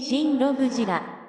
新ロブジラ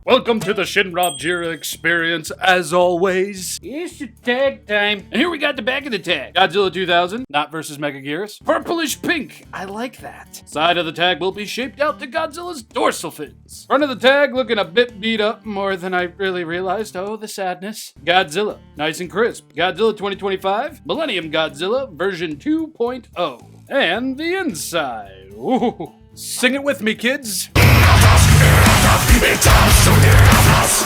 Welcome to the Shinrobjira experience, as always. It's your tag time. And here we got the back of the tag. Godzilla 2000, not versus Megagearus. Purplish pink, I like that. Side of the tag will be shaped out to Godzilla's dorsal fins. Front of the tag looking a bit beat up, more than I really realized. Oh, the sadness. Godzilla, nice and crisp. Godzilla 2025, Millennium Godzilla, version 2.0. And the inside. Ooh. Sing it with me, kids.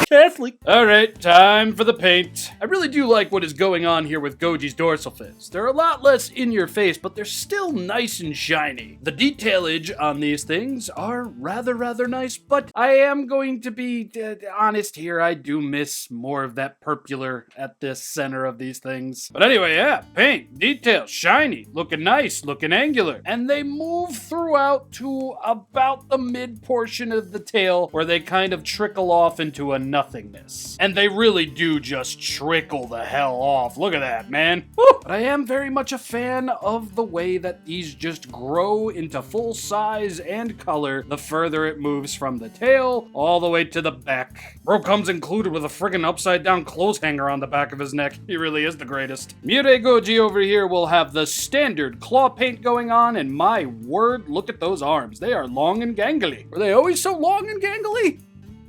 Catholic. Alright, time for the paint. I really do like what is going on here with Goji's dorsal fins. They're a lot less in your face, but they're still nice and shiny. The detailage on these things are rather nice, but I am going to be honest here. I do miss more of that purpular at the center of these things. But anyway, yeah, paint, detail, shiny, looking nice, looking angular. And they move throughout to about the mid portion of the tail where they kind of trickle off into a nothingness. And they really do just trickle the hell off. Look at that, man. Woo! But I am very much a fan of the way that these just grow into full size and color the further it moves from the tail all the way to the back. Bro comes included with a friggin' upside down clothes hanger on the back of his neck. He really is the greatest. Mirai Goji over here will have the standard claw paint going on, and my word, look at those arms. They are long and gangly. Were they always so long and gangly?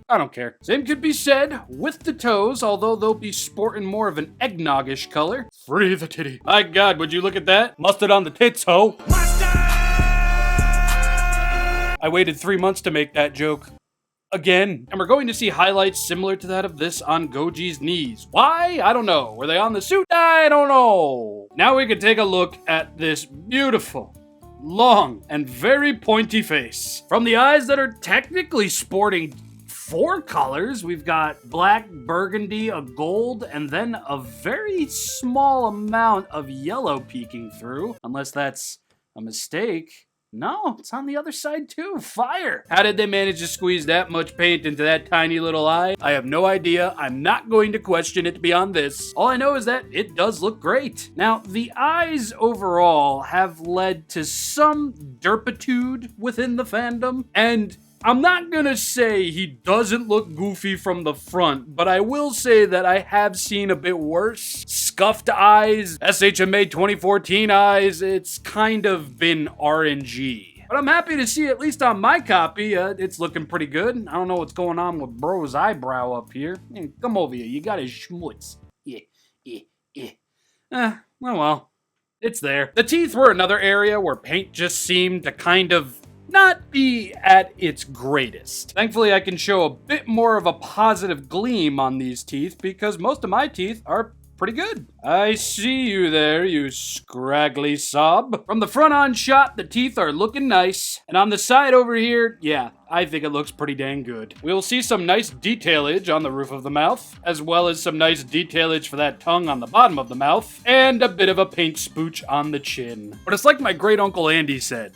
I don't care. Same could be said with the toes, although they'll be sporting more of an eggnoggish color. Free the titty. My God, would you look at that? Mustard on the tits, ho. Mustard! I waited 3 months to make that joke. Again. And we're going to see highlights similar to that of this on Goji's knees. Why? I don't know. Were they on the suit? I don't know. Now we can take a look at this beautiful, long, and very pointy face. From the eyes that are technically sporting 4 colors, we've got black, burgundy, a gold, and then a very small amount of yellow peeking through. Unless that's a mistake. No, it's on the other side too. Fire! How did they manage to squeeze that much paint into that tiny little eye? I have no idea. I'm not going to question it beyond this. All I know is that it does look great. Now, the eyes overall have led to some derpitude within the fandom, and I'm not gonna say he doesn't look goofy from the front, but I will say that I have seen a bit worse. Scuffed eyes, SHMA 2014 eyes, it's kind of been RNG. But I'm happy to see, at least on my copy, it's looking pretty good. I don't know what's going on with bro's eyebrow up here. Come over here, you got his schmutz. Well, it's there. The teeth were another area where paint just seemed to kind of not be at its greatest. Thankfully, I can show a bit more of a positive gleam on these teeth because most of my teeth are pretty good. I see you there, you scraggly sob. From the front on shot, the teeth are looking nice. And on the side over here, yeah, I think it looks pretty dang good. We'll see some nice detailage on the roof of the mouth, as well as some nice detailage for that tongue on the bottom of the mouth, and a bit of a paint spooch on the chin. But it's like my great uncle Andy said,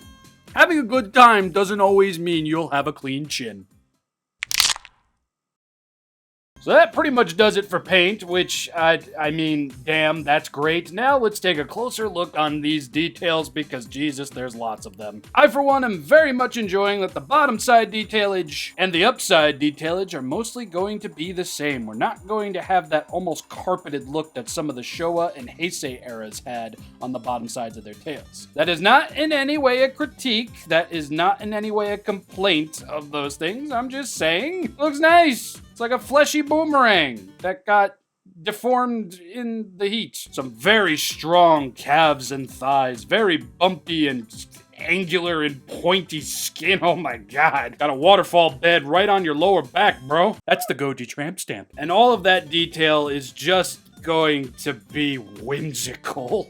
having a good time doesn't always mean you'll have a clean chin. So that pretty much does it for paint, which, I mean, damn, that's great. Now let's take a closer look on these details because, Jesus, there's lots of them. I, for one, am very much enjoying that the bottom side detailage and the upside detailage are mostly going to be the same. We're not going to have that almost carpeted look that some of the Showa and Heisei eras had on the bottom sides of their tails. That is not in any way a critique. That is not in any way a complaint of those things. I'm just saying, looks nice. It's like a fleshy boomerang that got deformed in the heat. Some very strong calves and thighs, very bumpy and angular and pointy skin. Oh my God. Got a waterfall bed right on your lower back, bro. That's the Goji tramp stamp. And all of that detail is just going to be whimsical.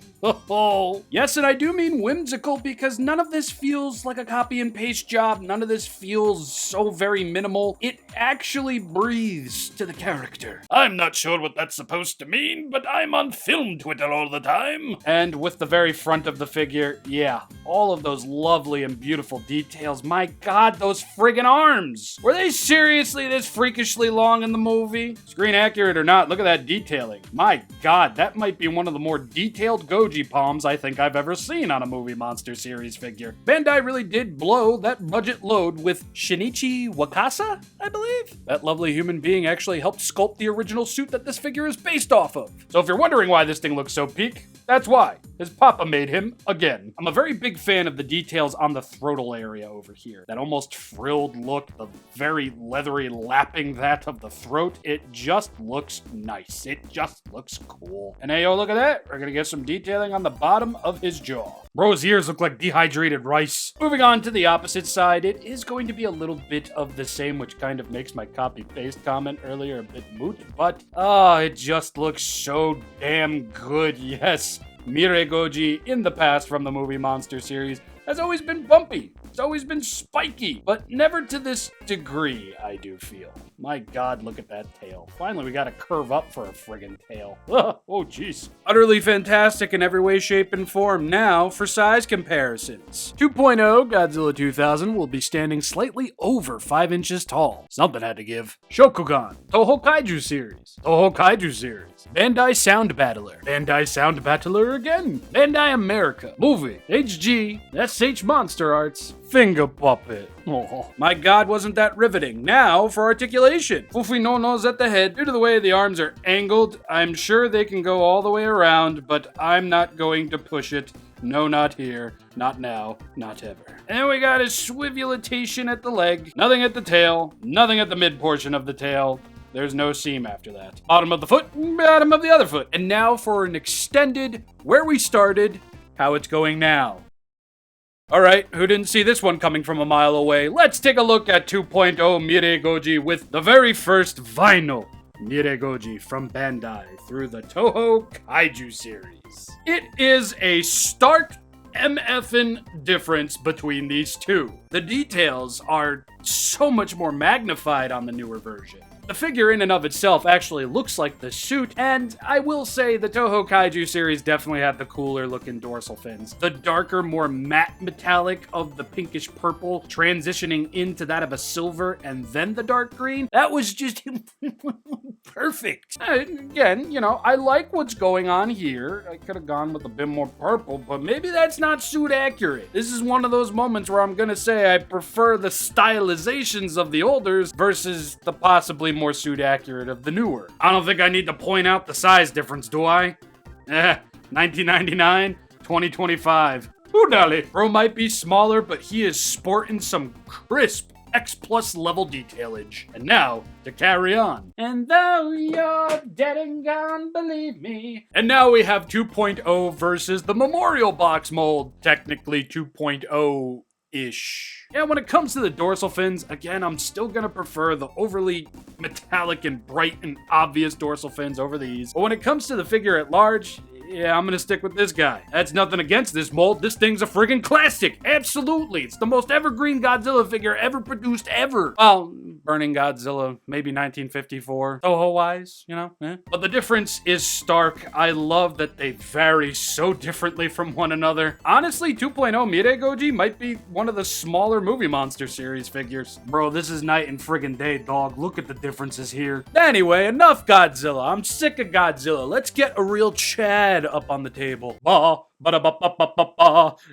Yes, and I do mean whimsical because none of this feels like a copy and paste job. None of this feels so very minimal. It actually breathes to the character. I'm not sure what that's supposed to mean, but I'm on film Twitter all the time. And with the very front of the figure, yeah, all of those lovely and beautiful details. My God, those friggin' arms! Were they seriously this freakishly long in the movie? Screen accurate or not, look at that detailing. My God, that might be one of the more detailed Goji palms I think I've ever seen on a movie monster series figure. Bandai really did blow that budget load with Shinichi Wakasa, I believe? That lovely human being actually helped sculpt the original suit that this figure is based off of. So if you're wondering why this thing looks so peak, that's why. His papa made him again. I'm a very big fan of the details on the throttle area over here. That almost frilled look, the very leathery lapping that of the throat. It just looks nice. It just looks cool. And hey, yo, look at that. We're gonna get some detailing on the bottom of his jaw. Bro's ears look like dehydrated rice. Moving on to the opposite side, it is going to be a little bit of the same, which kind of makes my copy-paste comment earlier a bit moot, but, it just looks so damn good, yes. Mirei Goji, in the past from the movie monster series, has always been bumpy. It's always been spiky, but never to this degree, I do feel. My God, look at that tail. Finally, we got a curve up for a friggin' tail. Oh, jeez. Utterly fantastic in every way, shape, and form. Now, for size comparisons. 2.0 Godzilla 2000 will be standing slightly over 5 inches tall. Something had to give. Shokugan. Toho Kaiju series. Toho Kaiju series. Bandai Sound Battler. Bandai Sound Battler again. Bandai America. Movie. HG. SH Monster Arts. Finger puppet. Oh, my God, wasn't that riveting? Now for articulation. Fufi no no's at the head. Due to the way the arms are angled, I'm sure they can go all the way around, but I'm not going to push it. No, not here. Not now. Not ever. And we got a swivulatation at the leg. Nothing at the tail. Nothing at the mid portion of the tail. There's no seam after that. Bottom of the foot, bottom of the other foot. And now for an extended, where we started, how it's going now. Alright, who didn't see this one coming from a mile away? Let's take a look at 2.0 Mirei Goji with the very first vinyl Mirei Goji from Bandai through the Toho Kaiju series. It is a stark MFN difference between these two. The details are so much more magnified on the newer version. The figure in and of itself actually looks like the suit, and I will say the Toho Kaiju series definitely had the cooler looking dorsal fins. The darker, more matte metallic of the pinkish purple transitioning into that of a silver and then the dark green, that was just perfect. Again, you know, I like what's going on here. I could have gone with a bit more purple, but maybe that's not suit accurate. This is one of those moments where I'm gonna say I prefer the stylizations of the olders versus the possibly more suit accurate of the newer. I don't think I need to point out the size difference, do I? 1999, 2025. Ooh, dolly. Bro might be smaller, but he is sporting some crisp X+ level detailage. And now, to carry on. And though you're dead and gone, believe me. And now we have 2.0 versus the Memorial Box mold. Technically 2.0 ish. Yeah, when it comes to the dorsal fins, again, I'm still gonna prefer the overly metallic and bright and obvious dorsal fins over these. But when it comes to the figure at large, yeah, I'm gonna stick with this guy. That's nothing against this mold. This thing's a friggin' classic. Absolutely. It's the most evergreen Godzilla figure ever produced ever. Well, Burning Godzilla, maybe 1954. Toho-wise, you know? But the difference is stark. I love that they vary so differently from one another. Honestly, 2.0 Mirei Goji might be one of the smaller movie monster series figures. Bro, this is night and friggin' day, dog. Look at the differences here. Anyway, enough Godzilla. I'm sick of Godzilla. Let's get a real Chad up on the table.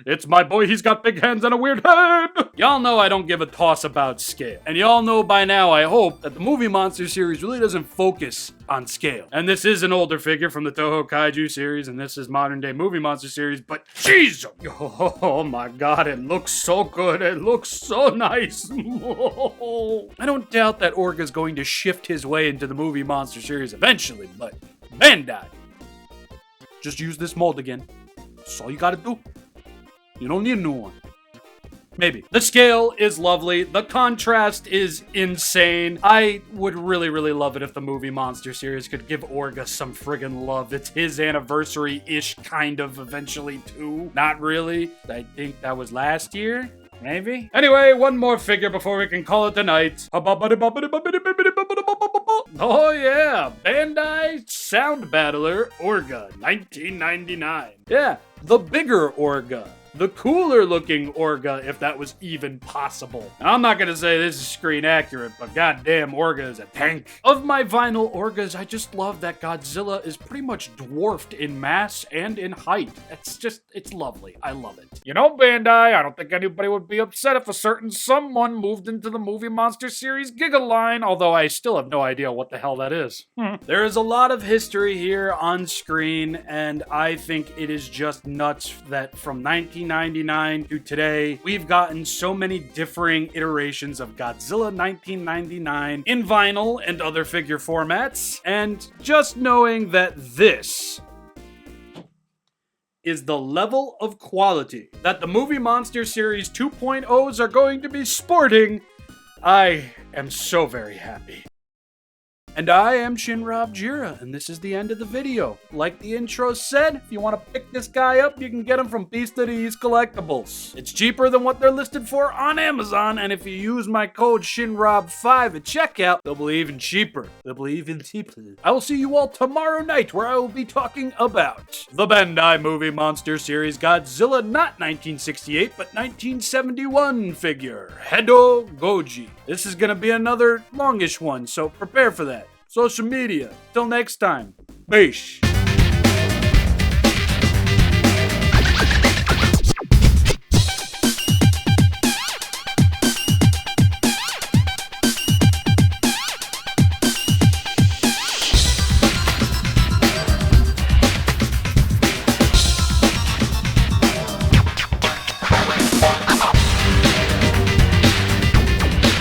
It's my boy, he's got big hands and a weird head. Y'all know I don't give a toss about scale. And y'all know by now, I hope, that the movie monster series really doesn't focus on scale. And this is an older figure from the Toho Kaiju series, and this is modern day movie monster series, but jeez! Oh my God, it looks so good. It looks so nice. I don't doubt that Orga's going to shift his way into the movie monster series eventually, but Bandai, just use this mold again. That's all you gotta do. You don't need a new one. Maybe. The scale is lovely. The contrast is insane. I would really, really love it if the movie monster series could give Orga some friggin' love. It's his anniversary-ish, kind of, eventually, too. Not really. I think that was last year. Maybe? Anyway, one more figure before we can call it a night. Oh yeah, Bandai Sound Battler Orga, 1999. Yeah, the bigger Orga. The cooler looking Orga, if that was even possible. Now, I'm not gonna say this is screen accurate, but goddamn, Orga is a tank. Of my vinyl Orgas, I just love that Godzilla is pretty much dwarfed in mass and in height. It's lovely. I love it. You know, Bandai, I don't think anybody would be upset if a certain someone moved into the movie monster series Giga line, although I still have no idea what the hell that is. There is a lot of history here on screen, and I think it is just nuts that from 1999 to today, we've gotten so many differing iterations of Godzilla 1999 in vinyl and other figure formats, and just knowing that this is the level of quality that the movie monster series 2.0s are going to be sporting, I am so very happy. And I am AShinyObject, and this is the end of the video. Like the intro said, if you want to pick this guy up, you can get him from Beast to East Collectibles. It's cheaper than what they're listed for on Amazon, and if you use my code ShinyObject at checkout, they'll be even cheaper. I will see you all tomorrow night, where I will be talking about the Bandai Movie Monster Series Godzilla, not 1968, but 1971 figure, Hedo Goji. This is gonna be another longish one, so prepare for that. Social media. Till next time. Peace.